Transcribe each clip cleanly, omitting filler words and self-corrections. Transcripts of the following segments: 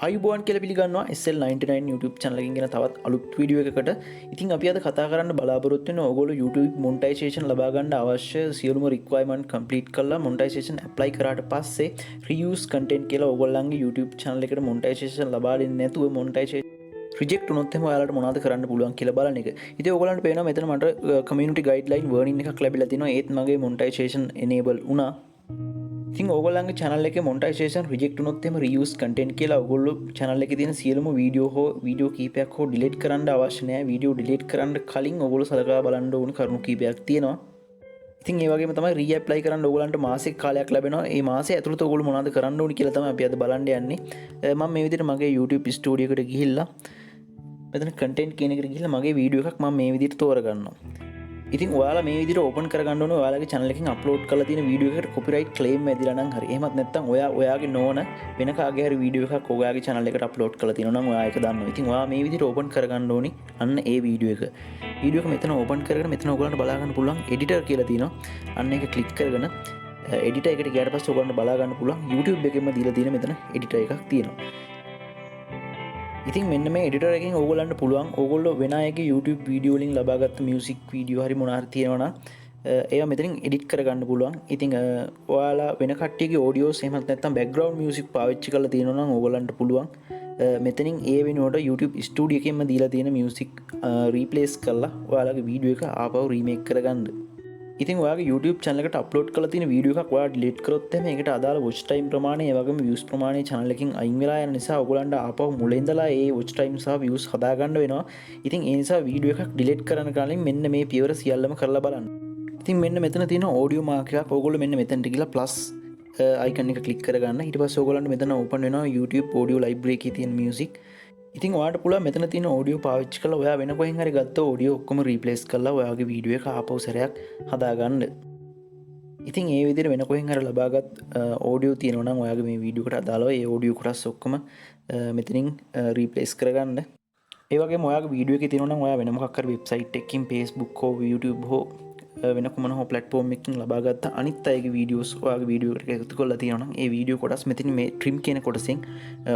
අයිබෝන් කියල පිළිගන්නවා SL99 YouTube channel එකකින් ගෙන තවත් අලුත් වීඩියෝ එකකට. ඉතින් අපි අද කතා කරන්න බලාපොරොත්තු වෙන ඕගොල්ලෝ YouTube monetization ලබා ගන්න අවශ්‍ය සියලුම requirement complete කරලා monetization apply කරාට පස්සේ reuse content කියලා ඕගොල්ලන්ගේ YouTube channel එකට monetization ලබා දෙන්නේ නැතුව monetization රිජෙක්ට් වුණොත් එහෙම ඔයාලට මොනවද කරන්න පුළුවන් කියලා බලන එක. ඉතින් ඕගොල්ලන්ට පේනවා මෙතන මට community guideline warning එකක් ලැබිලා තිනවා. ඒත් මගේ monetization enable වුණා. ඉතින් ඕගොල්ලන්ගේ channel එකේ monetization reject වුණොත් එහෙම reuse content කියලා ඕගොල්ලෝ channel එකේ තියෙන සියලුම වීඩියෝ කීපයක් හෝ delete කරන්න අවශ්‍ය නැහැ. වීඩියෝ delete කරන්න කලින් ඕගොල්ලෝ සලකා බලන්න ඕන කරුණු කීපයක් තියෙනවා. ඉතින් ඒ වගේම තමයි ReApply කරන්න ඕගොල්ලන්ට මාසික කාලයක් ලැබෙනවා. මේ මාසය ඇතුළත ඕගොල්ලෝ මොනවද කරන්න ඕනි කියලා තමයි අපි අද බලන්න යන්නේ. මම මේ විදිහට මගේ YouTube studio එකට ගිහිල්ලා මෙතන content කියන එකට ගිහිල්ලා මගේ වීඩියෝ එකක් මම මේ විදිහට තෝරගන්නවා. ඉතින් ඔයාලා මේ විදිහට ඕපන් කරගන්න ඕනේ ඔයාලගේ channel එකකින් අප්ලෝඩ් කරලා තියෙන වීඩියෝ එකකට copyright claim වැදිලා නම් හරි. එහෙමත් නැත්නම් ඔයාගේ නෝන වෙන කාගේ හරි වීඩියෝ එකක් ඔයාගේ channel එකට අප්ලෝඩ් කරලා තියෙනවා නම් ඔයා ඒක දන්නවා. ඉතින් ඔයා මේ විදිහට ඕපන් කරගන්න ඕනි අන්න ඒ වීඩියෝ එක. වීඩියෝ එක මෙතන ඕපන් කරගෙන මෙතන ඔයගලන්ට බලා ගන්න පුළුවන් editor කියලා තියෙනවා. අන්න ඒක ක්ලික් කරගෙන editor එකට ගියාට පස්සේ ඔයගලන්ට බලා ගන්න පුළුවන් YouTube එකෙන්ම දීලා තියෙන මෙතන editor එකක් තියෙනවා. ඉතින් මෙන්න මේ එඩිටර් එකෙන් ඕගොල්ලන්ට පුළුවන් ඕගොල්ලෝ වෙන අයගේ YouTube වීඩියෝ වලින් ලබාගත්ත මියුසික් වීඩියෝ හරි මොනවා හරි තියෙනවා නම් ඒවා මෙතනින් එඩිට් කරගන්න පුළුවන්. ඉතින් ඔයාලා වෙන කට්ටියගේ ඔඩියෝස් එහෙමත් නැත්නම් බෑග්ග්‍රවුන්ඩ් මියුසික් පාවිච්චි කරලා තියෙනවා නම් ඕගොල්ලන්ට පුළුවන් මෙතනින් ඒ වෙනුවට YouTube ස්ටුඩියෝ එකෙන්ම දීලා තියෙන මියුසික් රීප්ලේස් කරලා ඔයාලගේ වීඩියෝ එක ආපහු රීමේක් කරගන්න. ඉතින් ඔයාගේ YouTube channel එකට අප්ලෝඩ් කරලා තියෙන වීඩියෝ එකක් ඔයා delete කරොත් එහෙම ඒකට අදාළ watch time ප්‍රමාණය ඒ වගේම views ප්‍රමාණය channel එකකින් අයින් වෙලා යන නිසා ඔයගොල්ලන්ට ආපහු මුල ඉඳලා ඒ watch time සහ views හදා ගන්න වෙනවා. ඉතින් ඒ නිසා වීඩියෝ එකක් delete කරන කලින් මෙන්න මේ පියවර සියල්ලම කරලා බලන්න. ඉතින් මෙන්න මෙතන තියෙන audio mark එකක් ඔයගොල්ලෝ මෙන්න මෙතනට ගිහලා plus icon එක click කරගන්න. ඊට පස්සේ ඔයගොල්ලන්ට මෙතන open වෙනවා YouTube audio library එකේ තියෙන music. ඉතින් ඔයාලට පුළුවන් මෙතන තියෙන ඔඩියෝ පාවිච්චි කරලා ඔයා වෙන කොහෙන් හරි ගත්ත ඔඩියෝ ඔක්කොම රීප්ලේස් කරලා ඔයාගේ වීඩියෝ එක ආපහු සැරයක් හදාගන්න. ඉතින් ඒ විදිහට වෙන කොහෙන් හරි ලබාගත් ඔඩියෝ තියෙනවා නම් ඔයාගේ මේ වීඩියෝ එකට අදාළව ඒ ඔඩියෝ කොටස් ඔක්කොම මෙතනින් රීප්ලේස් කරගන්න. ඒ වගේම ඔයාගේ වීඩියෝ එකේ තියෙනවා නම් ඔයා වෙන මොකක් හරි වෙබ්සයිට් එකකින් Facebook හෝ YouTube හෝ වෙන කොමන හෝ ප්ලැට්ෆෝම් එකකින් ලබාගත්ත අනිත් අයගේ වීඩියෝස් ඔයාගේ වීඩියෝ එකට එකතු කරලා තියෙනවා නම් ඒ වීඩියෝ කොටස් මෙතන මේ trim කියන කොටසෙන්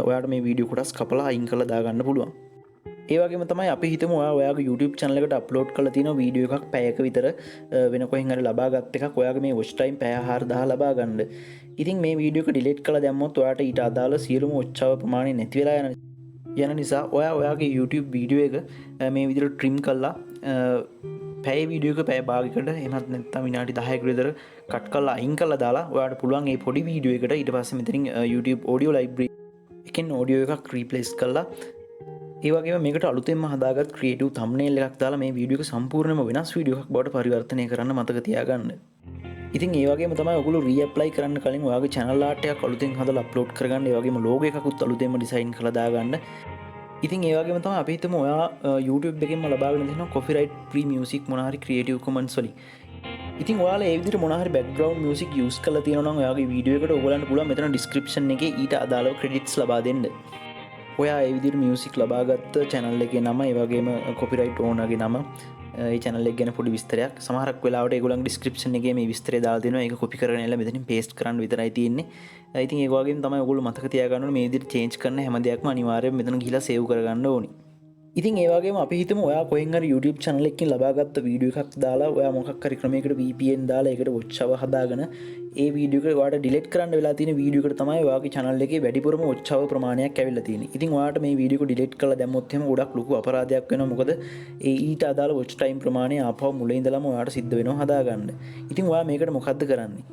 ඔයාට මේ වීඩියෝ කොටස් කපලා අයින් කරලා දාගන්න පුළුවන්. ඒ වගේම තමයි අපි හිතමු ඔයාගේ YouTube channel එකට අප්ලෝඩ් කරලා තියෙන වීඩියෝ එකක් පැයක විතර වෙන කොහෙන් හරි ලබාගත් එකක් ඔයාගේ මේ watch time පැය 4000 ලබා ගන්න. ඉතින් මේ වීඩියෝ එක delete කරලා දැම්මොත් ඔයාට ඊට අදාළ සියලුම watch hour ප්‍රමාණය නැති වෙලා යන නිසා ඔයාගේ YouTube වීඩියෝ එක මේ විදිහට trim කරලා පැය වීඩියෝ එක පැය භාගයකට එහෙමත් නැත්නම් විනාඩි 10කට විතර කට් කරලා අයින් කරලා දාලා ඔයාට පුළුවන් මේ පොඩි වීඩියෝ එකට ඊට පස්සේ මෙතනින් YouTube audio library එකෙන් audio එකක් replace කරලා ඒ වගේම මේකට අලුතෙන්ම හදාගත් creative thumbnail එකක් දාලා මේ වීඩියෝ එක සම්පූර්ණයෙන්ම වෙනස් වීඩියෝ එකක් බවට පරිවර්තනය කරන්න මතක තියාගන්න. ඉතින් ඒ වගේම තමයි ඔයගොල්ලෝ ReApply කරන්න කලින් ඔයාගේ channel art එකක් අලුතෙන් හදලා upload කරගන්න. ඒ වගේම logo එකකුත් අලුතෙන්ම design කරලා දාගන්න. ඉතින් ඒ වගේම තමයි අපි හිතමු ඔයා YouTube එකෙන්ම ලබාගෙන තියෙනවා copyright free music මොනවා හරි creative commons වලින්. ඉතින් ඔයාලා ඒ විදිහට මොනවා හරි background music use කරලා තියෙනවා නම් ඔයාගේ වීඩියෝ එකට ඔයගලන්ට පුළුවන් මෙතන description එකේ ඊට අදාළව credits ලබා දෙන්න. ඔයා ඒ විදිහට music ලබාගත්ත channel එකේ නම ඒ වගේම copyright owner ගේ නම ඒ channel එක ගැන පොඩි විස්තරයක් සමහරක් වෙලාවට ඒගොල්ලන්ගේ description එකේ මේ විස්තරය දාලා දෙනවා. ඒක copy කරගෙන එලා මෙතනින් paste කරන්න විතරයි තියෙන්නේ. ඉතින් ඒක වගේම තමයි ඔයගොල්ලෝ මතක තියාගන්න ඕනේ මේ විදිහට change කරන හැම දෙයක්ම අනිවාර්යයෙන් මෙතන ගිහලා save කරගන්න ඕනි. ඉතින් ඒ වගේම අපි හිතමු ඔයා කොහෙන් හරි YouTube channel එකකින් ලබාගත්ත වීඩියෝ එකක් දාලා ඔයා මොකක් හරි ක්‍රමයකට VPN දාලා ඒකට watch hour හදාගෙන ඒ වීඩියෝ එක ඔයාට delete කරන්න වෙලා තියෙන වීඩියෝ එකට තමයි ඔයාගේ channel එකේ වැඩිපුරම watch hour ප්‍රමාණයක් ඇවිල්ලා තියෙන්නේ. ඉතින් ඔයාට මේ වීඩියෝ එක delete කරලා දැම්මොත් එහෙම ගොඩක් ලොකු අපරාධයක් වෙනවා. මොකද ඒ ඊට අදාළ watch time ප්‍රමාණය ආපහු මුල ඉඳලම ඔයාට සිද්ධ වෙනවා හදාගන්න. ඉතින් ඔයා මේකට මොකද්ද කරන්නේ?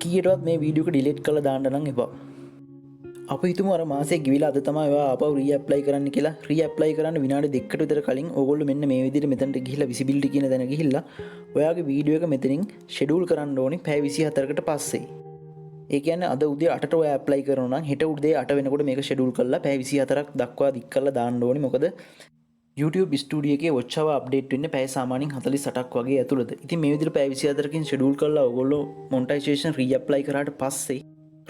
කීයටවත් මේ වීඩියෝ එක delete කරලා දාන්න නම් එපා. අපි හිතමු අර මාසේ ගිවිලා අද තමයි ඔයා ආපහු ReApply කරන්න කියලා. ReApply කරන්න විනාඩි 2කට විතර කලින් ඕගොල්ලෝ මෙන්න මේ විදිහට මෙතනට ගිහිල්ලා visibility කියන තැන ගිහිල්ලා ඔයාගේ වීඩියෝ එක මෙතනින් schedule කරන්න ඕනේ පැය 24කට පස්සේ. ඒ කියන්නේ අද උදේ 8ට ඔයා apply කරනවා නම් හෙට උදේ 8 වෙනකොට මේක schedule කරලා පැය 24ක් දක්වා දික් කරලා දාන්න ඕනේ. මොකද YouTube studio එකේ watch hour update වෙන්නේ පැය සාමාන්‍යයෙන් 48ක් වගේ ඇතුළත. ඉතින් මේ විදිහට පැය 24කින් schedule කරලා ඔයගොල්ලෝ monetization ReApply කරාට පස්සේ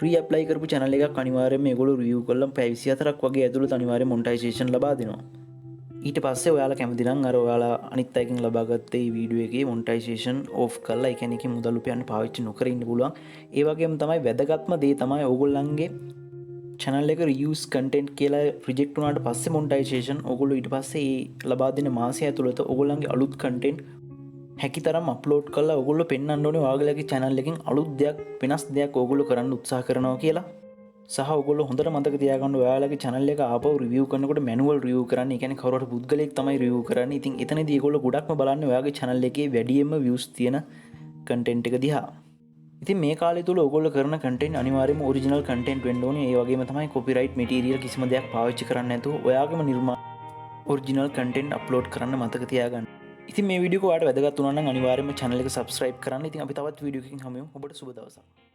ReApply කරපු channel එකක් අනිවාර්යයෙන්ම මේගොල්ලෝ review කරලා පැය 24ක් වගේ ඇතුළත අනිවාර්යයෙන් monetization ලබා දෙනවා. ඊට පස්සේ ඔයාලා කැමති නම් අර ඔයාලා අනිත් අයකින් ලබාගත්ත මේ වීඩියෝ එකේ monetization off කරලා ඒ කියන්නේ මුදල් උපයන්න පාවිච්චි නොකර ඉන්න පුළුවන්. ඒ වගේම තමයි වැදගත්ම දේ තමයි ඕගොල්ලන්ගේ channel එක reuse content කියලා රිජෙක්ට් වුණාට පස්සේ monetization ඔයගොල්ලෝ ඊට පස්සේ ඒ ලබා දෙන මාසය ඇතුළත ඔයගොල්ලන්ගේ අලුත් content හැකි තරම් අප්ලෝඩ් කරලා ඔයගොල්ලෝ පෙන්වන්න ඕනේ ඔයාලගේ channel එකෙන් අලුත් දෙයක් වෙනස් දෙයක් ඔයගොල්ලෝ කරන්න උත්සාහ කරනවා කියලා. සහ ඔයගොල්ලෝ හොඳට මතක තියාගන්න ඔයාලගේ channel එක ආපහු review කරනකොට manual review කරන්න. ඒ කියන්නේ කවුරු හරි පුද්ගලයෙක් තමයි review කරන්නේ. ඉතින් එතනදී ඒගොල්ලෝ ගොඩක්ම බලන්නේ ඔයාගේ channel එකේ වැඩියෙන්ම views තියෙන content එක දිහා. ඉතින් මේ කාලය තුල ඔයගොල්ලෝ කරන content අනිවාර්යයෙන්ම original content වෙන්න ඕනේ. ඒ වගේම තමයි copyright material කිසිම දෙයක් පාවිච්චි කරන්නේ නැතුව ඔයාගේම නිර්මාණ original content upload කරන්න මතක තියාගන්න. ඉතින් මේ වීඩියෝ එක ඔයාලට වැදගත් වුණා නම් අනිවාර්යයෙන්ම channel එක subscribe කරන්න. ඉතින් අපි තවත් වීඩියෝ එකකින් හමු වෙමු. ඔබට සුබ දවසක්.